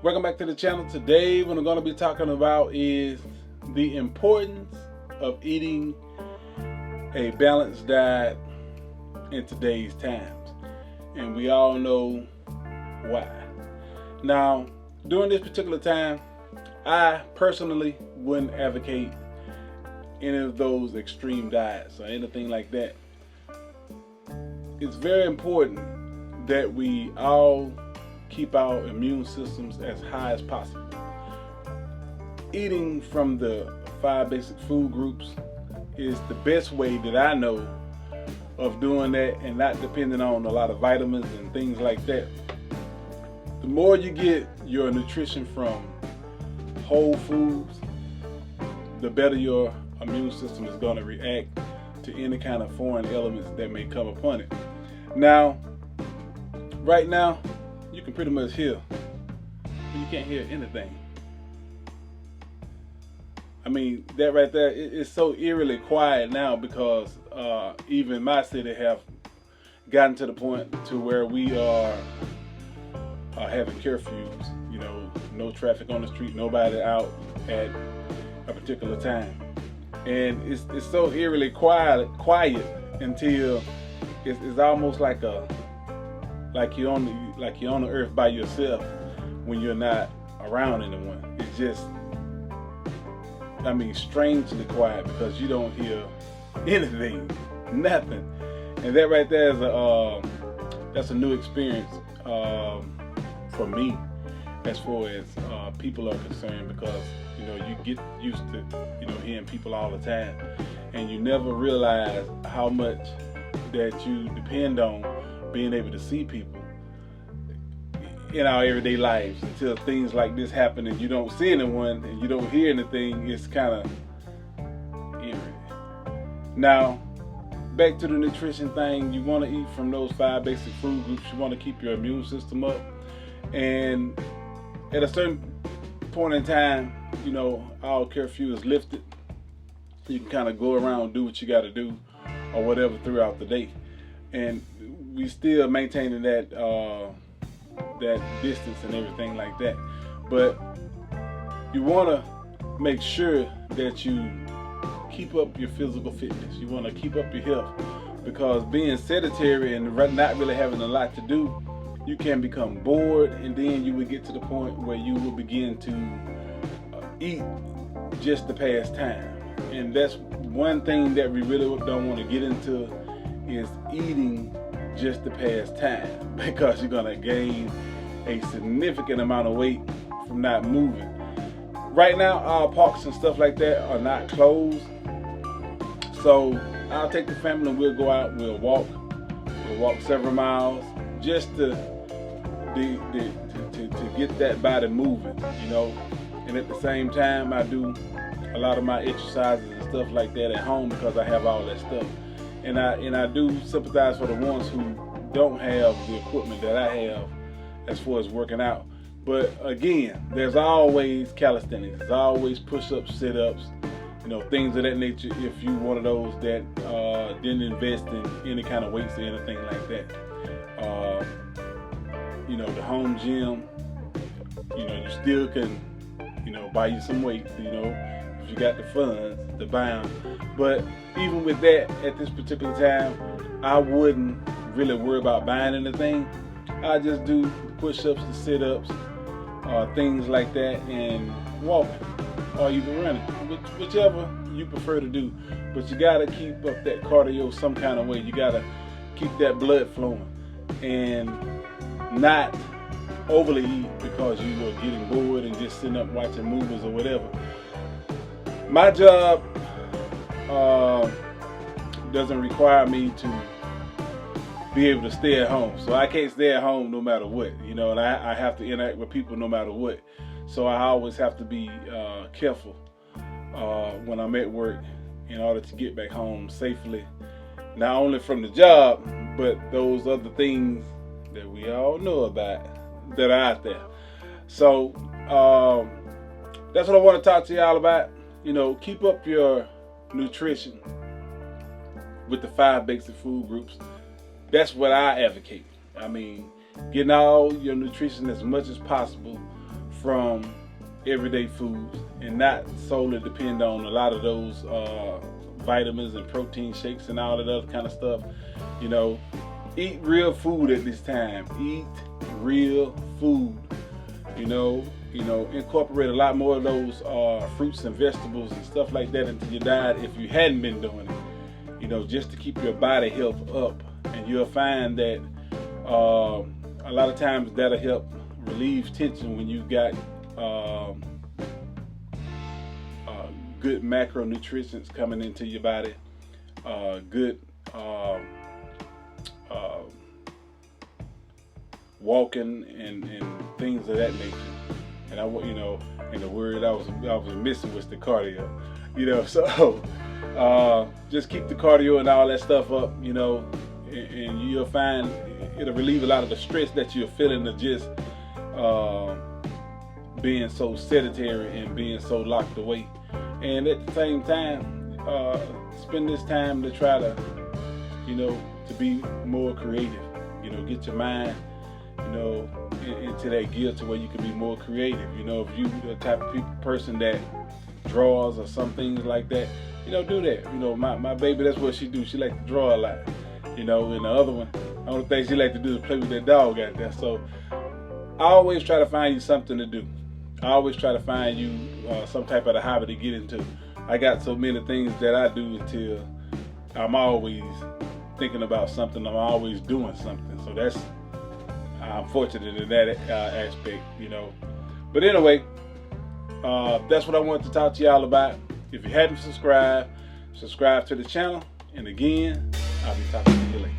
Welcome back to the channel. Today what I'm going to be talking about is the importance of eating a balanced diet in today's times. And we all know why. Now, during this particular time, I personally wouldn't advocate any of those extreme diets or anything like that. It's very important that we all keep our immune systems as high as possible. Eating from the 5 basic food groups is the best way that I know of doing that and not depending on a lot of vitamins and things like that. The more you get your nutrition from whole foods, the better your immune system is going to react to any kind of foreign elements that may come upon it. Now, right now, you can pretty much hear, but you can't hear anything. I mean, that right there, it's so eerily quiet now because even my city have gotten to the point to where we are having curfews. You know, no traffic on the street, nobody out at a particular time, and it's so eerily quiet until it's almost like you're on the earth by yourself when you're not around anyone. It's just, I mean, strangely quiet because you don't hear anything, nothing. And that right there is that's a new experience for me as far as people are concerned, because you know, you get used to hearing people all the time, and you never realize how much that you depend on being able to see people in our everyday lives until things like this happen and you don't see anyone and you don't hear anything. It's kind of eerie. Now, back to the nutrition thing. You want to eat from those 5 basic food groups. You want to keep your immune system up, and at a certain point in time, you know, our curfew is lifted. You can kind of go around and do what you got to do or whatever throughout the day, and we still maintaining that that distance and everything like that. But you want to make sure that you keep up your physical fitness. You want to keep up your health, because being sedentary and not really having a lot to do, you can become bored, and then you will get to the point where you will begin to eat just to pass time. And that's one thing that we really don't want to get into, is eating just to pass time, because you're gonna gain a significant amount of weight from not moving. Right now, our parks and stuff like that are not closed, so I'll take the family and we'll go out. We'll walk several miles just to get that body moving, you know. And at the same time, I do a lot of my exercises and stuff like that at home because I have all that stuff. And I do sympathize for the ones who don't have the equipment that I have as far as working out. But again, there's always calisthenics. There's always push-ups, sit-ups, you know, things of that nature. If you're one of those that didn't invest in any kind of weights or anything like that, you know, the home gym, you know, you still can, you know, buy you some weights, you know, if you got the funds to buy them. But even with that, at this particular time, I wouldn't really worry about buying anything. I just do push-ups, the sit-ups, things like that, and walking or even running, whichever you prefer to do. But you gotta keep up that cardio some kind of way. You gotta keep that blood flowing and not overly eat because you are getting bored and just sitting up watching movies or whatever. My job doesn't require me to be able to stay at home, so I can't stay at home no matter what, you know, and I have to interact with people no matter what. So I always have to be careful when I'm at work in order to get back home safely, not only from the job, but those other things that we all know about that are out there. So that's what I want to talk to y'all about. You know, keep up your nutrition with the 5 basic food groups. That's what I advocate. I mean, getting all your nutrition as much as possible from everyday foods and not solely depend on a lot of those vitamins and protein shakes and all that other kind of stuff. You know, eat real food at this time. Eat real food. You know, incorporate a lot more of those fruits and vegetables and stuff like that into your diet if you hadn't been doing it. You know, just to keep your body health up, and you'll find that a lot of times that'll help relieve tension when you got good macronutrients coming into your body, good walking and things of that nature. And in the word I was missing was the cardio. You know, so just keep the cardio and all that stuff up. You know, and you'll find it'll relieve a lot of the stress that you're feeling of just being so sedentary and being so locked away. And at the same time, spend this time to try to, to be more creative. You know, get your mind, into that gear to where you can be more creative. You know, if you're the type of person that draws or some things like that, do that. You know, my baby, that's what she do. She like to draw a lot. You know, and the other one, the only thing she like to do is play with that dog out there. So I always try to find you something to do. I always try to find you some type of a hobby to get into. I got so many things that I do until I'm always thinking about something. I'm always doing something. So I'm fortunate in that aspect, But anyway, that's what I wanted to talk to y'all about. If you hadn't subscribed, subscribe to the channel. And again, I'll be talking to you later.